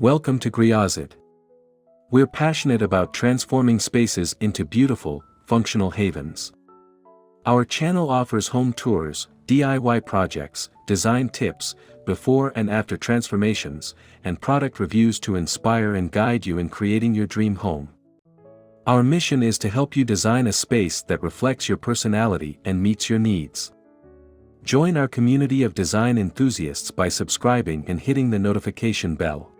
Welcome to gazit. We're passionate about transforming spaces into beautiful, functional havens. Our channel offers home tours, DIY projects, design tips, before and after transformations, and product reviews to inspire and guide you in creating your dream home. Our mission is to help you design a space that reflects your personality and meets your needs. Join our community of design enthusiasts by subscribing and hitting the notification bell.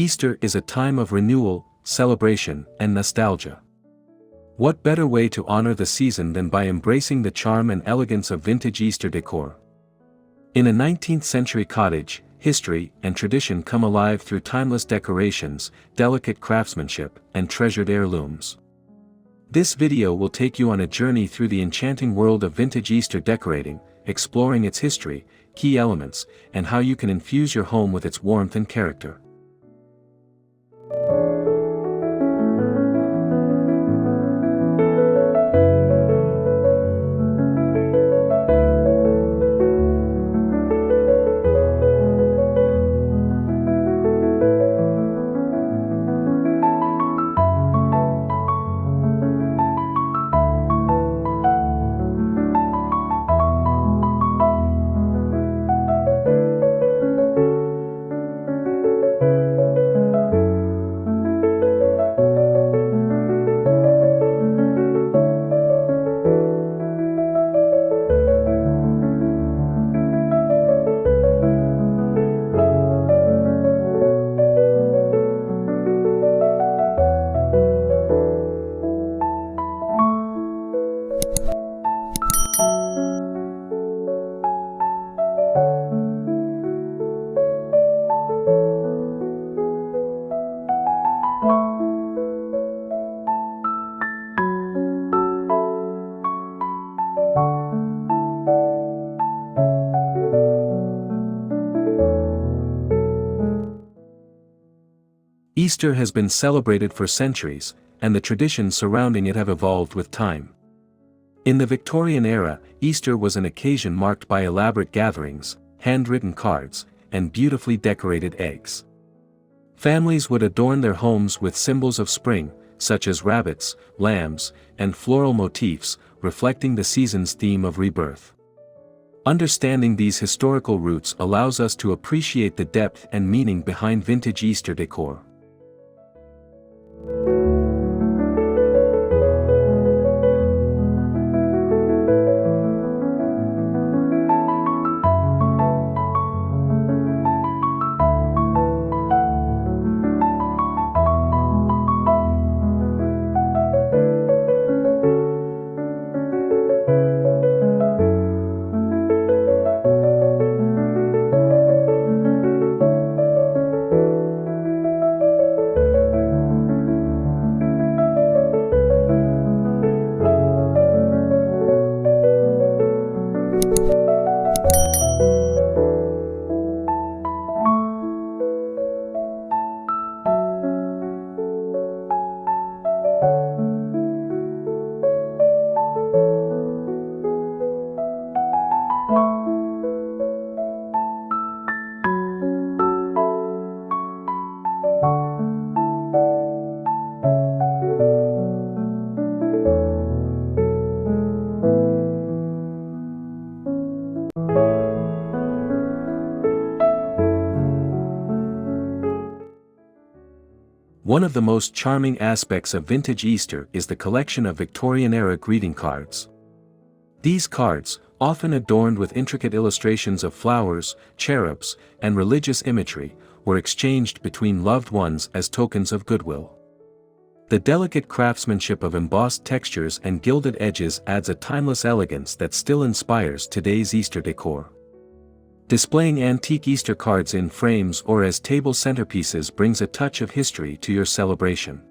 Easter is a time of renewal, celebration, and nostalgia. What better way to honor the season than by embracing the charm and elegance of vintage Easter decor? In a 19th-century cottage, history and tradition come alive through timeless decorations, delicate craftsmanship, and treasured heirlooms. This video will take you on a journey through the enchanting world of vintage Easter decorating, exploring its history, key elements, and how you can infuse your home with its warmth and character. Easter has been celebrated for centuries, and the traditions surrounding it have evolved with time. In the Victorian era, Easter was an occasion marked by elaborate gatherings, handwritten cards, and beautifully decorated eggs. Families would adorn their homes with symbols of spring, such as rabbits, lambs, and floral motifs, reflecting the season's theme of rebirth. Understanding these historical roots allows us to appreciate the depth and meaning behind vintage Easter decor. One of the most charming aspects of vintage Easter is the collection of Victorian-era greeting cards. These cards, often adorned with intricate illustrations of flowers, cherubs, and religious imagery, were exchanged between loved ones as tokens of goodwill. The delicate craftsmanship of embossed textures and gilded edges adds a timeless elegance that still inspires today's Easter decor. Displaying antique Easter cards in frames or as table centerpieces brings a touch of history to your celebration.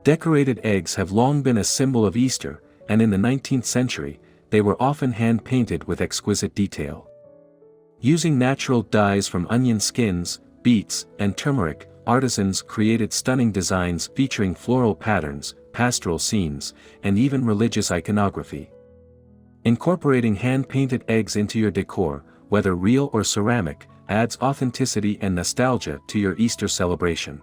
Decorated eggs have long been a symbol of Easter, and in the 19th century, they were often hand-painted with exquisite detail. Using natural dyes from onion skins, beets, and turmeric, artisans created stunning designs featuring floral patterns, pastoral scenes, and even religious iconography. Incorporating hand-painted eggs into your decor, whether real or ceramic, adds authenticity and nostalgia to your Easter celebration.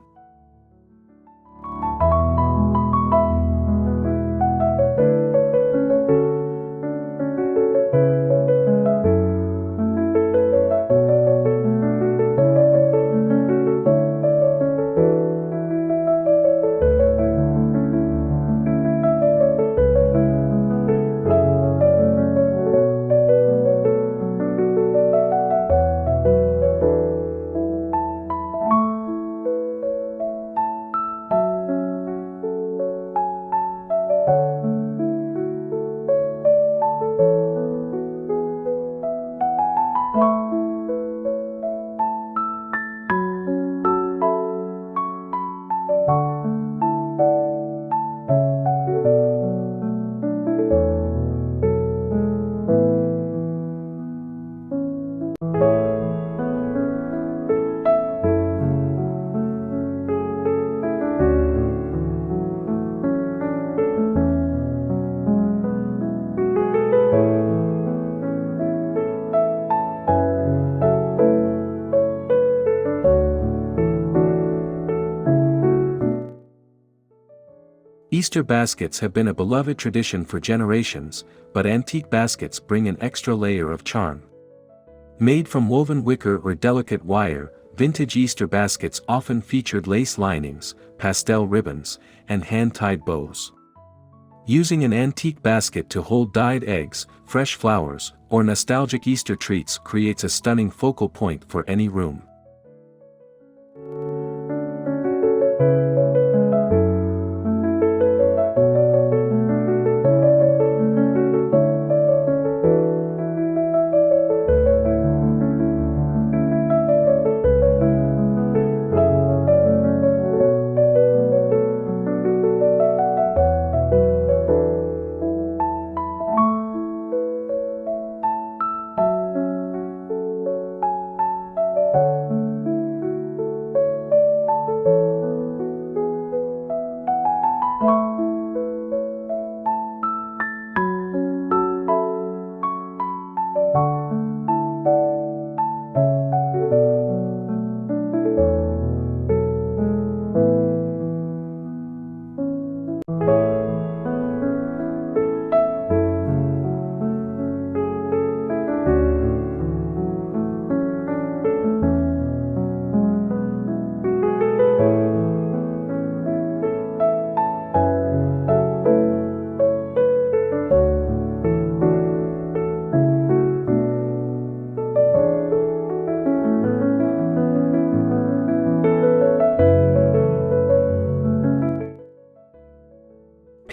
Easter baskets have been a beloved tradition for generations, but antique baskets bring an extra layer of charm. Made from woven wicker or delicate wire, vintage Easter baskets often featured lace linings, pastel ribbons, and hand-tied bows. Using an antique basket to hold dyed eggs, fresh flowers, or nostalgic Easter treats creates a stunning focal point for any room.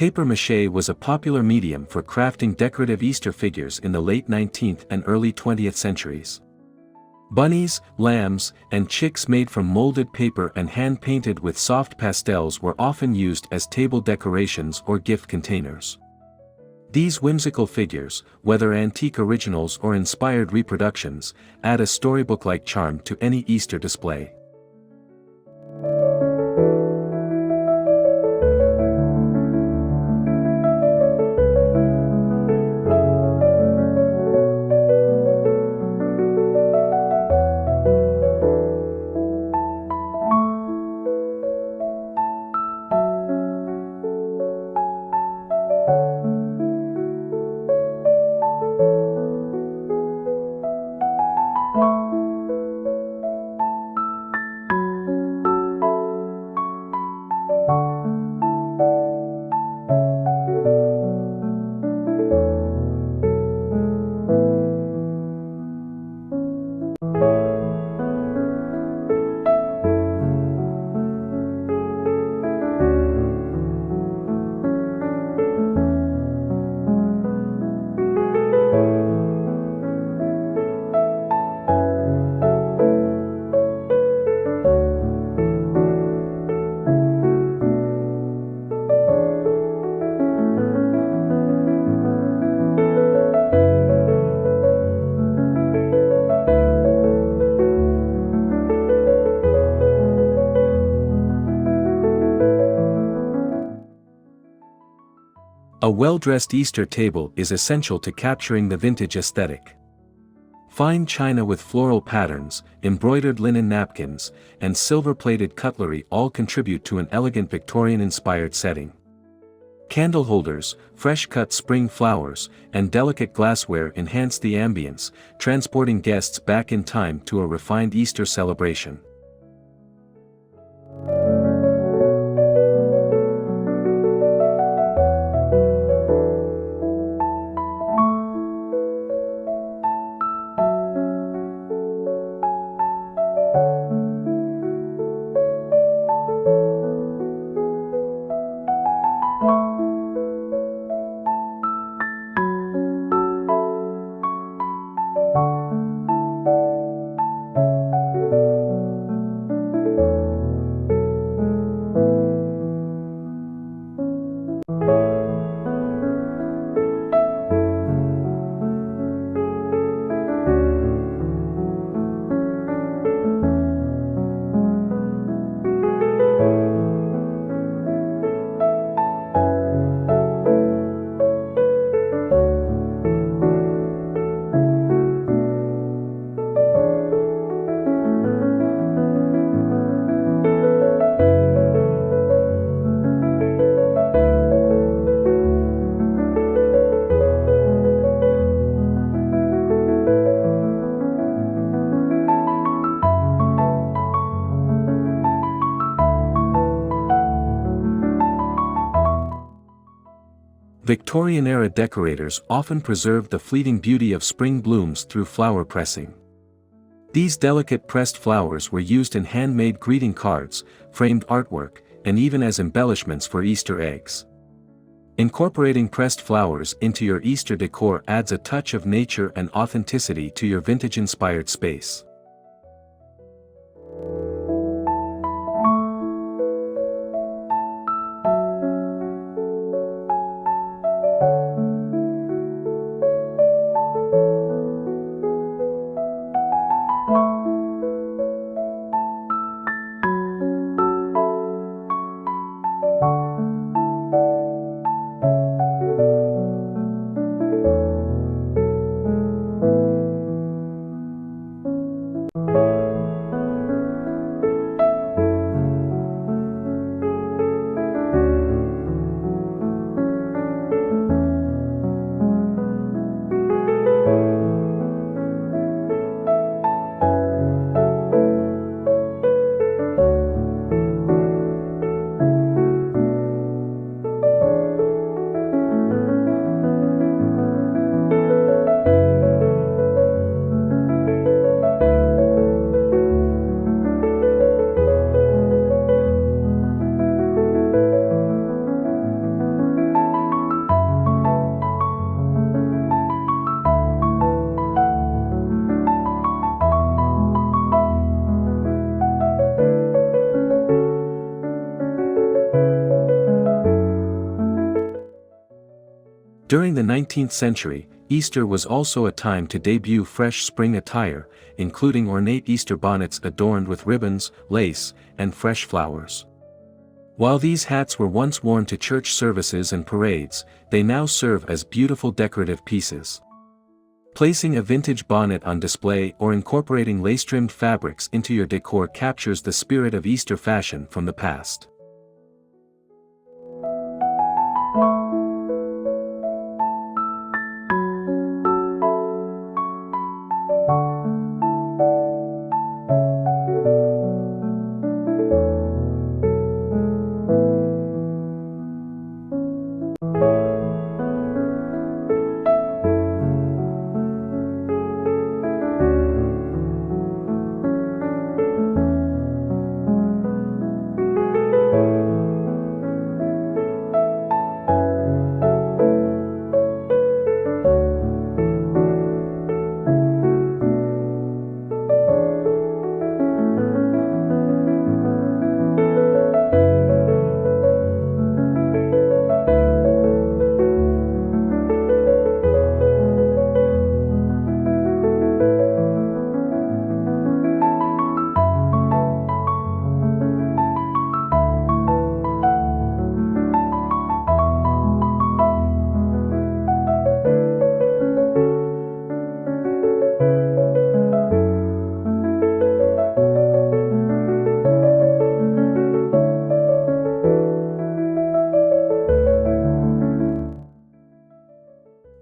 Paper-mâché was a popular medium for crafting decorative Easter figures in the late 19th and early 20th centuries. Bunnies, lambs, and chicks made from molded paper and hand-painted with soft pastels were often used as table decorations or gift containers. These whimsical figures, whether antique originals or inspired reproductions, add a storybook-like charm to any Easter display. A well-dressed Easter table is essential to capturing the vintage aesthetic. Fine china with floral patterns, embroidered linen napkins, and silver-plated cutlery all contribute to an elegant Victorian-inspired setting. Candle holders, fresh-cut spring flowers, and delicate glassware enhance the ambience, transporting guests back in time to a refined Easter celebration. Victorian-era decorators often preserved the fleeting beauty of spring blooms through flower pressing. These delicate pressed flowers were used in handmade greeting cards, framed artwork, and even as embellishments for Easter eggs. Incorporating pressed flowers into your Easter decor adds a touch of nature and authenticity to your vintage-inspired space. During the 19th century, Easter was also a time to debut fresh spring attire, including ornate Easter bonnets adorned with ribbons, lace, and fresh flowers. While these hats were once worn to church services and parades, they now serve as beautiful decorative pieces. Placing a vintage bonnet on display or incorporating lace-trimmed fabrics into your decor captures the spirit of Easter fashion from the past.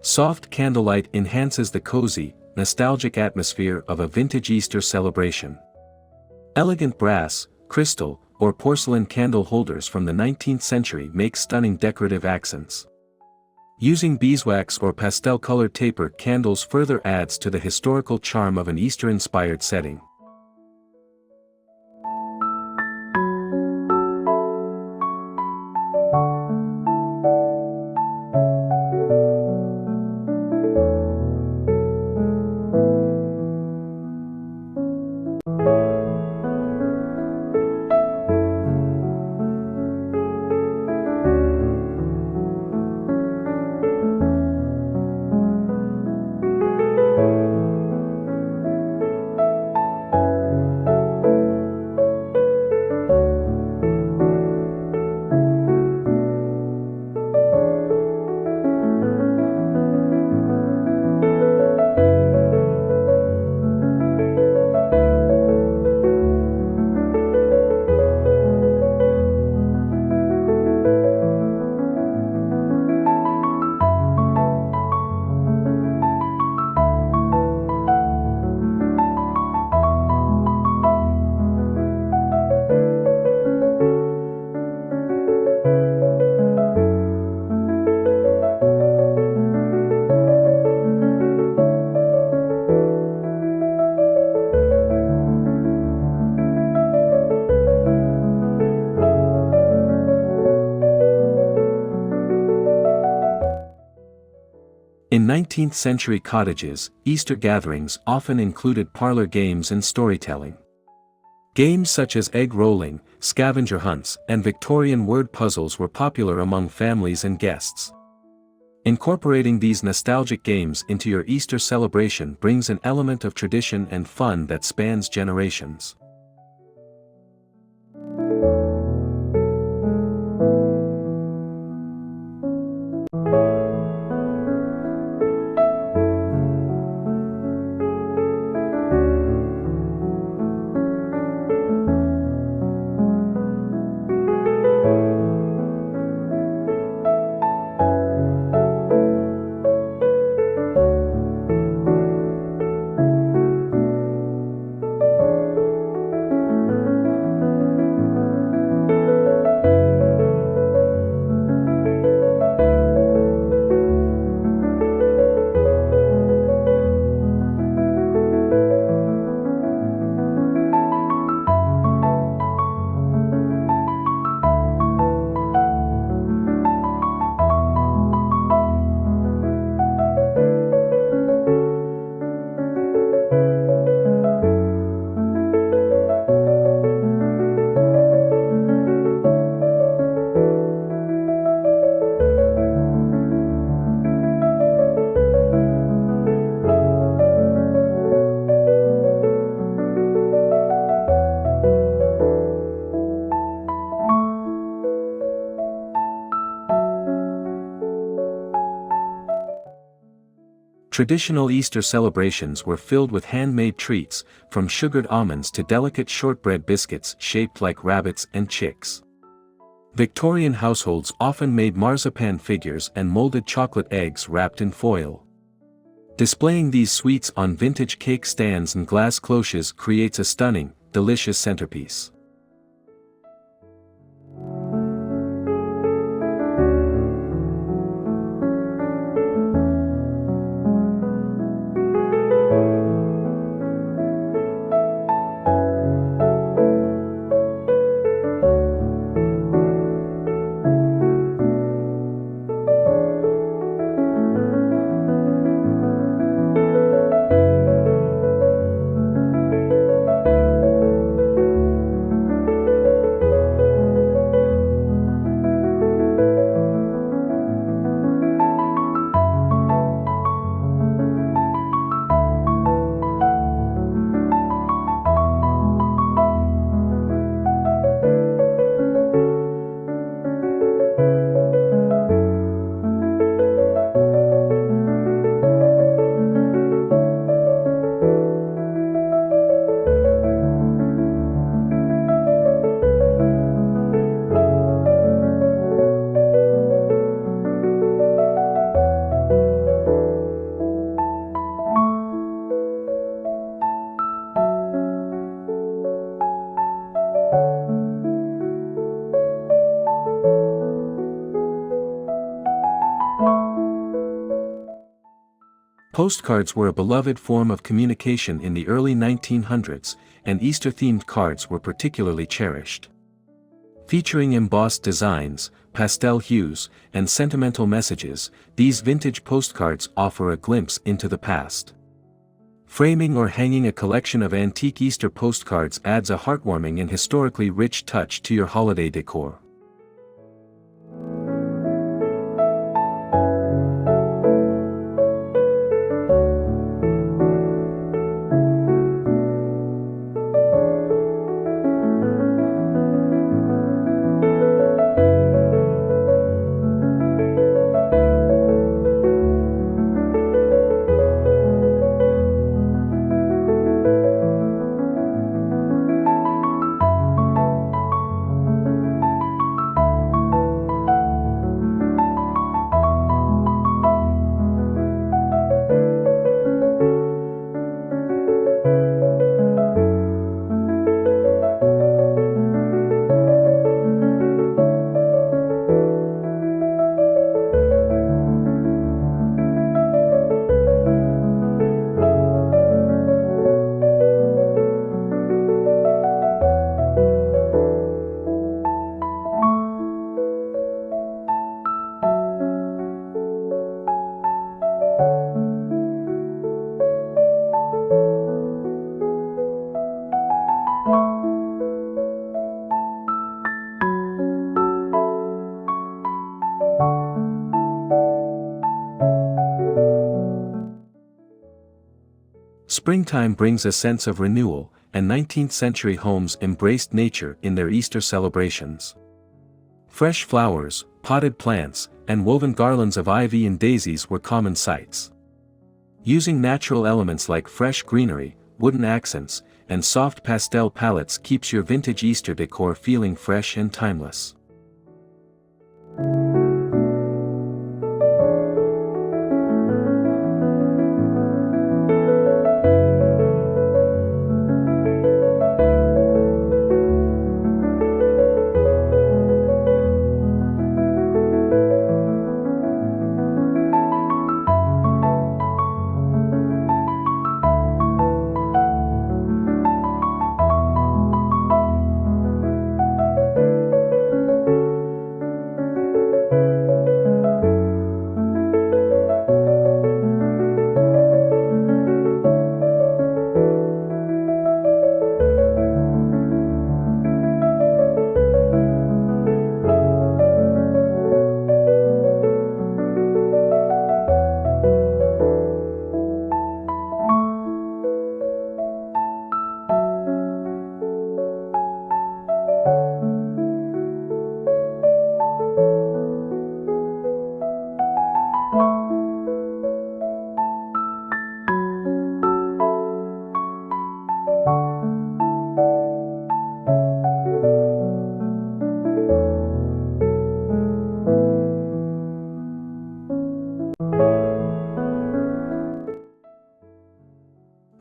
Soft candlelight enhances the cozy, nostalgic atmosphere of a vintage Easter celebration. Elegant brass, crystal, or porcelain candle holders from the 19th century make stunning decorative accents. Using beeswax or pastel-colored tapered candles further adds to the historical charm of an Easter-inspired setting. In 19th century cottages, Easter gatherings often included parlor games and storytelling. Games such as egg rolling, scavenger hunts, and Victorian word puzzles were popular among families and guests. Incorporating these nostalgic games into your Easter celebration brings an element of tradition and fun that spans generations. Traditional Easter celebrations were filled with handmade treats, from sugared almonds to delicate shortbread biscuits shaped like rabbits and chicks. Victorian households often made marzipan figures and molded chocolate eggs wrapped in foil. Displaying these sweets on vintage cake stands and glass cloches creates a stunning, delicious centerpiece. Postcards were a beloved form of communication in the early 1900s, and Easter-themed cards were particularly cherished. Featuring embossed designs, pastel hues, and sentimental messages, these vintage postcards offer a glimpse into the past. Framing or hanging a collection of antique Easter postcards adds a heartwarming and historically rich touch to your holiday decor. Springtime brings a sense of renewal, and 19th-century homes embraced nature in their Easter celebrations. Fresh flowers, potted plants, and woven garlands of ivy and daisies were common sights. Using natural elements like fresh greenery, wooden accents, and soft pastel palettes keeps your vintage Easter decor feeling fresh and timeless.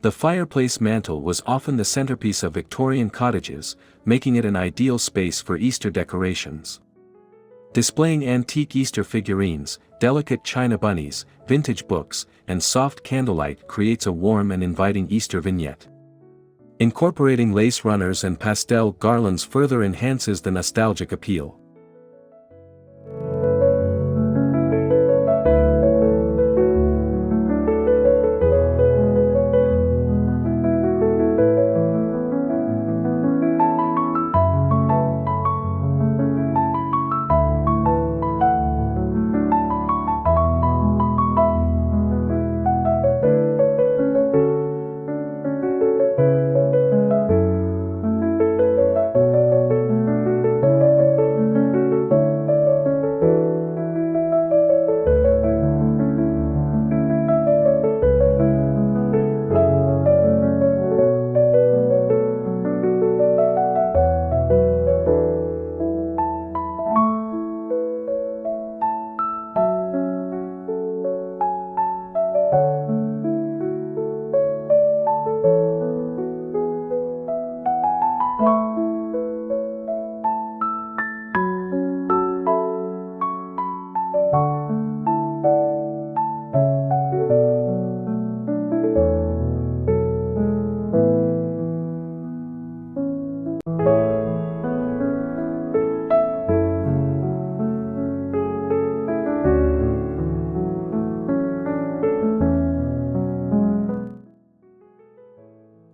The fireplace mantel was often the centerpiece of Victorian cottages, making it an ideal space for Easter decorations. Displaying antique Easter figurines, delicate china bunnies, vintage books, and soft candlelight creates a warm and inviting Easter vignette. Incorporating lace runners and pastel garlands further enhances the nostalgic appeal.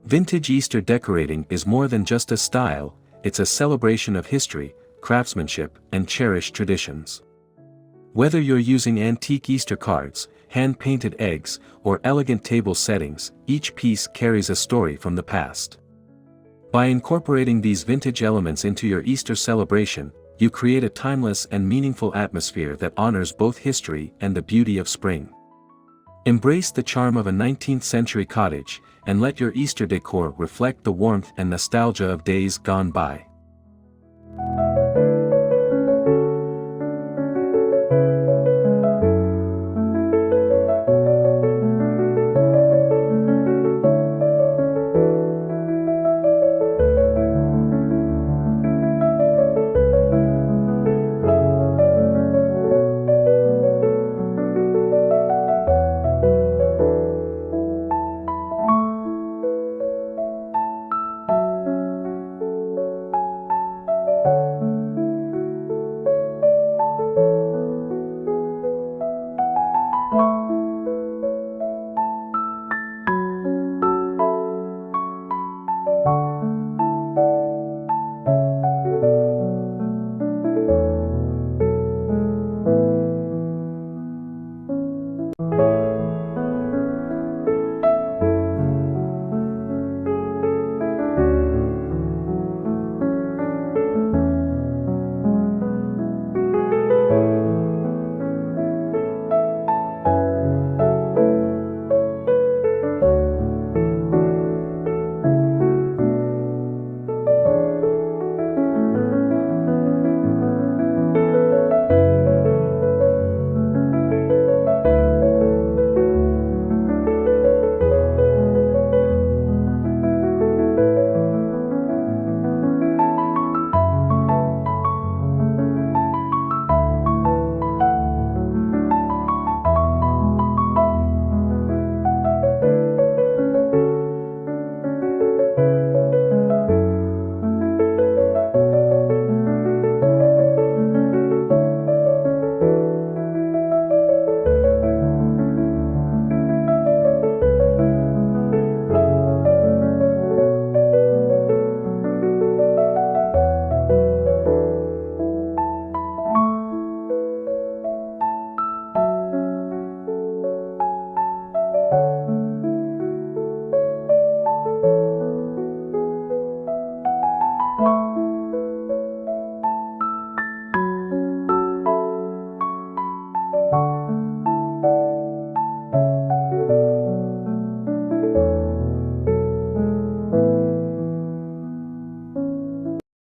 Vintage Easter decorating is more than just a style, it's a celebration of history, craftsmanship, and cherished traditions. Whether you're using antique Easter cards, hand-painted eggs, or elegant table settings, each piece carries a story from the past. By incorporating these vintage elements into your Easter celebration, you create a timeless and meaningful atmosphere that honors both history and the beauty of spring. Embrace the charm of a 19th-century cottage, and let your Easter decor reflect the warmth and nostalgia of days gone by.